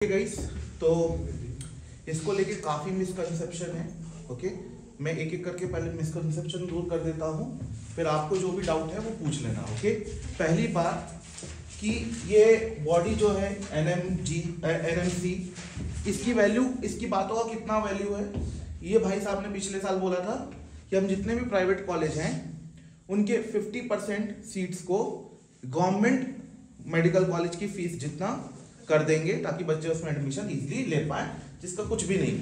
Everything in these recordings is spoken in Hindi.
गाइस, तो इसको लेके काफ़ी मिसकंसेप्शन है। ओके, मैं एक एक करके पहले मिसकंसेप्शन दूर कर देता हूँ, फिर आपको जो भी डाउट है वो पूछ लेना। ओके, पहली बात कि ये बॉडी जो है NMC, इसकी वैल्यू, इसकी बातों का कितना वैल्यू है, ये भाई साहब ने पिछले साल बोला था कि हम जितने भी प्राइवेट कॉलेज हैं उनके 50% सीट्स को गवर्नमेंट मेडिकल कॉलेज की फीस जितना कर देंगे ताकि बच्चे उसमें एडमिशन इजीली ले पाए, जिसका कुछ भी नहीं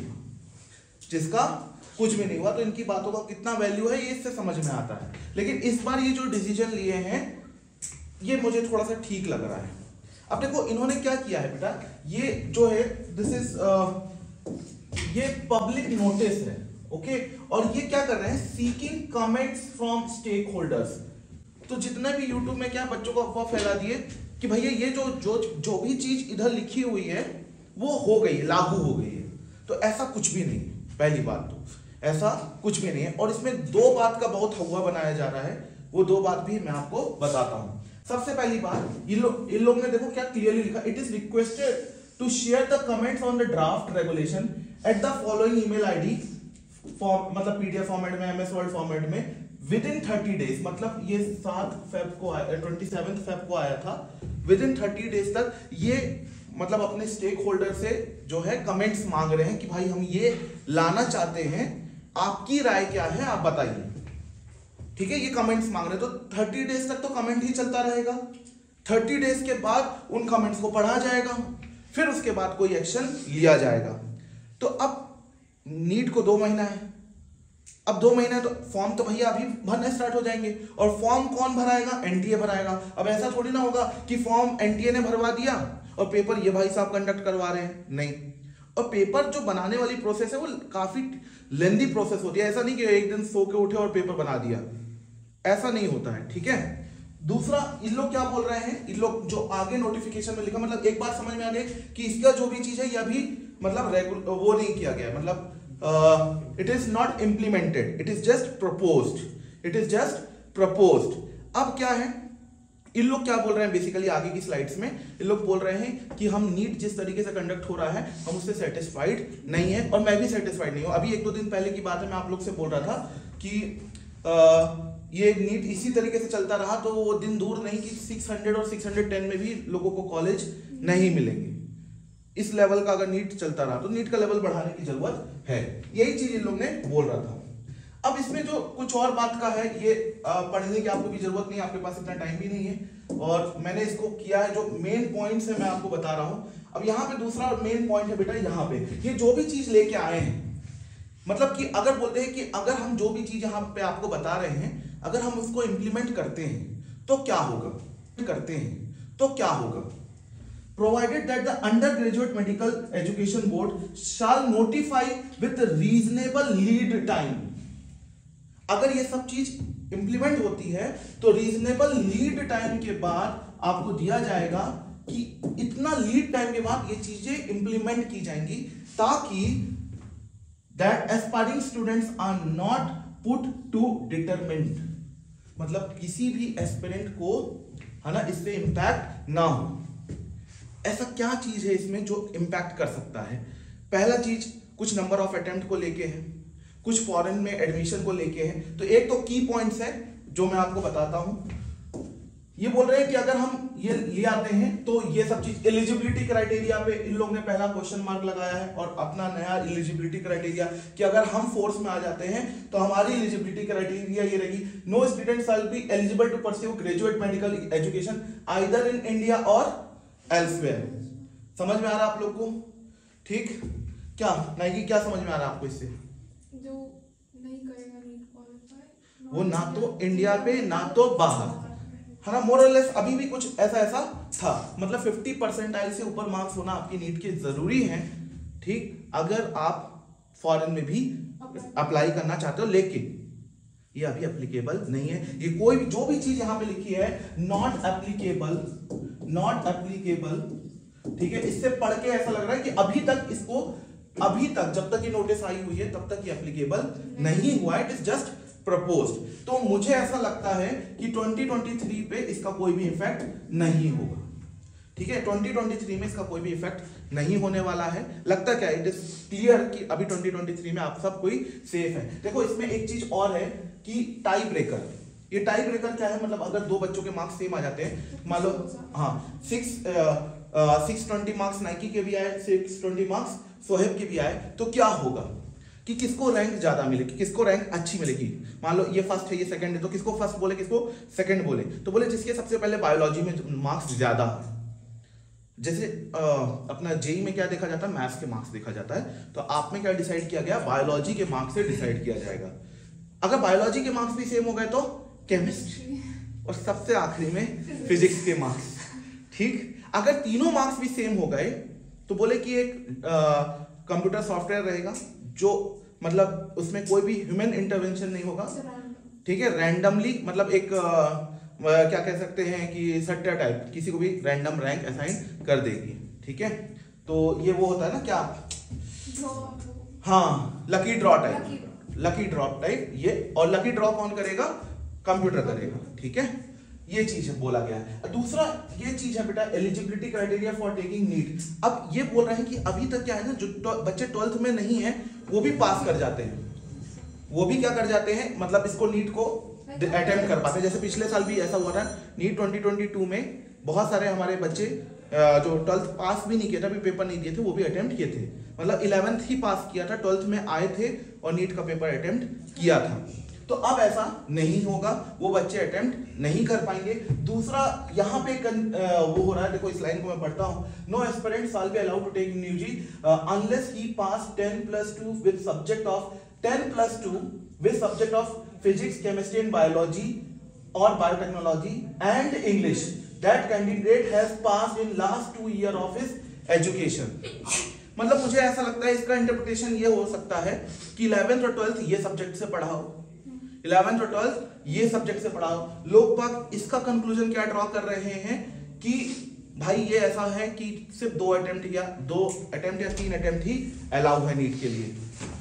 हुआ। तो इनकी बातों का कितना वैल्यू है ये इससे समझ में आता है। लेकिन इस बार ये जो डिसीजन लिए हैं ये मुझे थोड़ा सा ठीक लग रहा है। अब देखो इन्होंने क्या किया है बेटा, ये जो है दिस इज ये पब्लिक नोटिस है। ओके, और ये क्या कर रहे हैं, seeking comments from stakeholders. तो जितने भी यूट्यूब में क्या बच्चों को अफवाह फैला दिए कि भैया ये जो भी चीज इधर लिखी हुई है वो हो गई, लागू हो गई है, तो ऐसा कुछ भी नहीं है। पहली बात तो ऐसा कुछ भी नहीं है, और इसमें दो बात का बहुत हवा बनाया जा रहा है, वो दो बात भी मैं आपको बताता हूं। सबसे पहली बात, इन लोग ने देखो क्या क्लियरली लिखा, it is requested to share the comments on the draft regulation at the following email ID, मतलब पीडीएफ फॉर्मेट में, एमएस वर्ड फॉर्मेट में, विदिन 30 डेज। मतलब ये 27 फेब को आया था, विदिन 30 डेज तक ये मतलब अपने स्टेक होल्डर से जो है कमेंट्स मांग रहे हैं कि भाई हम ये लाना चाहते हैं, आपकी राय क्या है आप बताइए। ठीक है, ये कमेंट्स मांग रहे हैं, तो 30 डेज तक तो कमेंट ही चलता रहेगा। 30 डेज के बाद उन कमेंट्स को पढ़ा जाएगा, फिर उसके बाद कोई एक्शन लिया जाएगा। तो अब नीट को 2 महीना है, अब 2 महीना तो फॉर्म तो भैया अभी भरने स्टार्ट हो जाएंगे, और फॉर्म कौन भराएगा, एनटीए भराएगा। अब ऐसा थोड़ी ना होगा कि फॉर्म एनटीए ने भरवा दिया और पेपर ये भाई साहब कंडक्ट करवा रहे हैं, नहीं। और पेपर जो बनाने वाली प्रोसेस है वो काफी लेंदी प्रोसेस होती है, ऐसा नहीं कि एक दिन सो के उठे और पेपर बना दिया, ऐसा नहीं होता है। ठीक है, दूसरा इन लोग क्या बोल रहे हैं, इन लोग जो आगे नोटिफिकेशन में लिखा, मतलब एक बात समझ में आ गई कि इसका जो भी चीज है यह भी मतलब वो नहीं किया गया, मतलब it is not implemented, it is just proposed। अब क्या है, इन लोग क्या बोल रहे हैं बेसिकली आगे की स्लाइड्स में, इन लोग बोल रहे हैं कि हम नीट जिस तरीके से कंडक्ट हो रहा है हम उससे सेटिस्फाइड नहीं है, और मैं भी सेटिस्फाइड नहीं हूं। अभी 1-2 दिन पहले की बात है, मैं आप लोग से बोल रहा था कि ये नीट इसी तरीके से चलता रहा तो वो दिन दूर नहीं कि 600 और 610 में भी लोगों को कॉलेज नहीं मिलेंगे। इस लेवल का अगर नीट चलता रहा तो नीट का लेवल बढ़ाने की जरूरत है, यही चीज इन लोग ने बोल रहा था। अब इसमें जो कुछ और बात का है, ये पढ़ने की आपको भी जरूरत नहीं, आपके पास इतना टाइम भी नहीं है, और मैंने इसको किया है, जो मेन पॉइंट्स है मैं आपको बता रहा हूं। अब यहाँ पे दूसरा मेन पॉइंट है बेटा, यहाँ पे ये जो भी चीज लेके आए हैं, मतलब कि अगर बोलते हैं कि अगर हम जो भी चीज यहाँ पे आपको बता रहे हैं अगर हम उसको इंप्लीमेंट करते हैं तो क्या होगा, provided that the undergraduate medical education board shall notify with reasonable lead time। अगर ये सब चीज इंप्लीमेंट होती है तो रीजनेबल लीड टाइम के बाद आपको दिया जाएगा कि इतना लीड टाइम के बाद ये चीजें इंप्लीमेंट की जाएंगी, ताकि that aspiring students are not put to determined, मतलब किसी भी एस्पिरेंट को है ना इससे इंपैक्ट ना हो। ऐसा क्या चीज है इसमें जो इंपैक्ट कर सकता है? पहला चीज कुछ नंबर ऑफ अटेम्प्ट को लेके है, कुछ फॉरेन में एडमिशन को लेके है। तो एक तो की पॉइंट्स है जो मैं आपको बताता हूं। ये बोल रहे हैं कि अगर हम ये ले आते हैं तो ये सब चीज एलिजिबिलिटी क्राइटेरिया पे इन लोगों ने पहला क्वेश्चन मार्क लगाया है, और अपना नया एलिजिबिलिटी क्राइटेरिया कि अगर हम फोर्स में आ जाते हैं तो हमारी एलिजिबिलिटी क्राइटेरिया ये रहेगी, no student shall be eligible to pursue graduate medical education either in India or elsewhere. समझ में आ रहा है आप लोग को? ठीक, क्या नहीं, क्या समझ में आ रहा है आपको इससे? जो नहीं करेगा नीट क्वालिफाई वो ना तो इंडिया पे ना तो बाहर, है ना, मोर और लेस अभी भी कुछ ऐसा था। मतलब 50% से ऊपर मार्क्स होना आपकी नीट के जरूरी है, ठीक, अगर आप फॉरेन में भी अप्लाई करना चाहते हो। लेकिन ये अभी एप्लीकेबल नहीं है, ये कोई भी जो भी चीज यहां पे लिखी है नॉट एप्लीकेबल, ठीक है। इससे पढ़ के ऐसा लग रहा है कि अभी तक जब तक ये नोटिस आई हुई है तब तक ये एप्लीकेबल नहीं हुआ है, इट इज जस्ट प्रपोज्ड। तो मुझे ऐसा लगता है कि 2023 पे इसका कोई भी इफेक्ट नहीं होगा, ठीक है, 2023 में इसका कोई भी इफेक्ट नहीं होने वाला है। लगता क्या है, इट इज क्लियर कि अभी 2023 में आप सब कोई सेफ है। देखो इसमें एक चीज और है कि टाई ब्रेकर, ये टाई ब्रेकर क्या है, मतलब अगर दो बच्चों के मार्क्स सेम आ जाते हैं, मान लो हाँ 620 मार्क्स नाइकी के भी आए, 620 मार्क्स सोहेब के भी आए, तो क्या होगा कि किसको रैंक ज्यादा मिलेगी, किसको रैंक अच्छी मिलेगी। मान लो ये फर्स्ट है ये सेकंड है, तो किसको फर्स्ट बोले किसको सेकंड बोले, तो बोले जिसके सबसे पहले बायोलॉजी में मार्क्स ज्यादा है। जैसे अपना जेई में क्या देखा जाता है, मैथ्स के मार्क्स देखा जाता है, तो आप में क्या डिसाइड किया गया, बायोलॉजी के मार्क्स से डिसाइड किया जाएगा। अगर बायोलॉजी के मार्क्स भी सेम हो गए तो केमिस्ट्री, और सबसे आखिरी में फिजिक्स के मार्क्स। ठीक, अगर तीनों मार्क्स भी सेम हो गए तो बोले कि एक कंप्यूटर सॉफ्टवेयर रहेगा जो मतलब उसमें कोई भी ह्यूमन इंटरवेंशन नहीं होगा, ठीक है, रैंडमली, मतलब एक क्या कह सकते हैं कि सट्टा टाइप किसी को भी रैंडम रैंक असाइन कर देगी। ठीक है, तो ये वो होता है ना क्या, हाँ lucky draw type, lucky drop type ये, और लकी ड्रॉ कौन करेगा, कंप्यूटर करेगा। ठीक है, ये चीज बोला गया है। दूसरा ये चीज है बेटा eligibility criteria for taking NEET. अब ये बोल रहे हैं कि अभी तक क्या है ना, जो बच्चे 12th में नहीं है वो भी पास कर जाते हैं, वो भी क्या कर जाते हैं, मतलब इसको नीट को अटेम्प्ट कर पाते हैं। जैसे पिछले साल भी ऐसा हुआ था, नीट 2022 में बहुत सारे हमारे बच्चे जो 12th पास भी नहीं किए थे, अभी पेपर नहीं दिए थे, वो भी अटेम्प्ट किए थे, मतलब 11th ही पास किया था, 12th में आए थे और नीट का पेपर अटेम्प्ट किया था। तो अब ऐसा नहीं होगा, वो बच्चे अटेम्प्ट नहीं कर पाएंगे। दूसरा यहाँ पे वो हो रहा है, देखो इस लाइन को मैं पढ़ता हूँ, no aspirant shall be allowed to take NEET UG unless he pass 10+2 with subject of 10+2 with subject of physics, chemistry and biology और biotechnology and English that candidate has passed in last 2 year of his education. मतलब मुझे ऐसा लगता है इसका इंटरप्रिटेशन ये हो सकता है कि 11th और 12th ये सब्जेक्ट से पढ़ाओ, 11th और 12th ये सब्जेक्ट से पढ़ाओ। लोग बाग इसका कंक्लूजन क्या ड्रॉ कर रहे हैं कि भाई ये ऐसा है कि सिर्फ 2 अटेम्प्ट या 3 अटेम्प्ट ही अलाउ है नीट के लिए,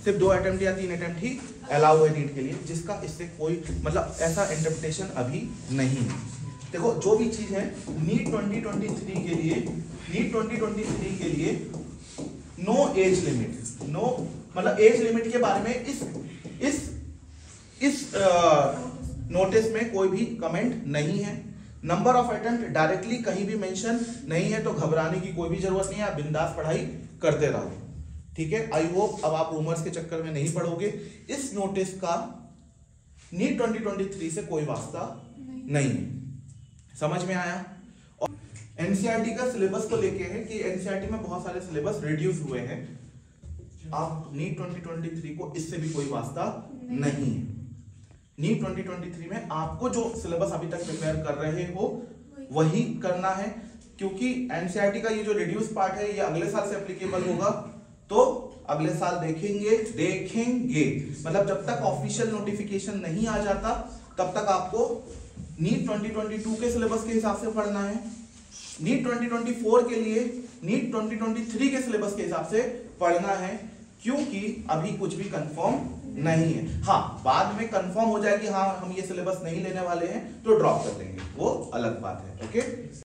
सिर्फ 2 अटेम्प्ट या 3 अटेम्प्ट ही अलाउ है नीट के लिए, जिसका इससे कोई मतलब ऐसा इंटरप्रिटेशन अभी नहीं है। देखो जो भी चीज है नीट 2023 के लिए, नीट 2023 के लिए नो एज लिमिट, नो मतलब एज लिमिट के बारे में इस नोटिस में कोई भी कमेंट नहीं है। नंबर ऑफ अटेम्प्ट डायरेक्टली कहीं भी मेंशन नहीं है, तो घबराने की कोई भी जरूरत नहीं है, आप बिंदास पढ़ाई करते रहो। ठीक है, आई होप अब आप रूमर्स के चक्कर में नहीं पड़ोगे। इस नोटिस का नीट 2023 से कोई वास्ता नहीं है, समझ में आया। और एनसीईआरटी का सिलेबस को लेके है कि एनसीईआरटी में बहुत सारे सिलेबस रिड्यूस हुए हैं, आप नीट 2023 को इससे भी कोई वास्ता नहीं है। नीट 2023 में आपको जो सिलेबस अभी तक प्रिपेयर कर रहे हो वही करना है, क्योंकि एनसीईआरटी का ये जो रिड्यूस पार्ट है ये अगले साल से एप्लीकेबल होगा, तो अगले साल देखेंगे मतलब जब तक ऑफिशियल नोटिफिकेशन नहीं आ जाता तब तक आपको नीट 2022 के सिलेबस के हिसाब से पढ़ना है, नीट 2024 के लिए नीट 2023 के सिलेबस के हिसाब से पढ़ना है, क्योंकि अभी कुछ भी कंफर्म नहीं है। हाँ, बाद में कंफर्म हो जाए कि हाँ हम ये सिलेबस नहीं लेने वाले हैं तो ड्रॉप कर देंगे, वो अलग बात है। ओके।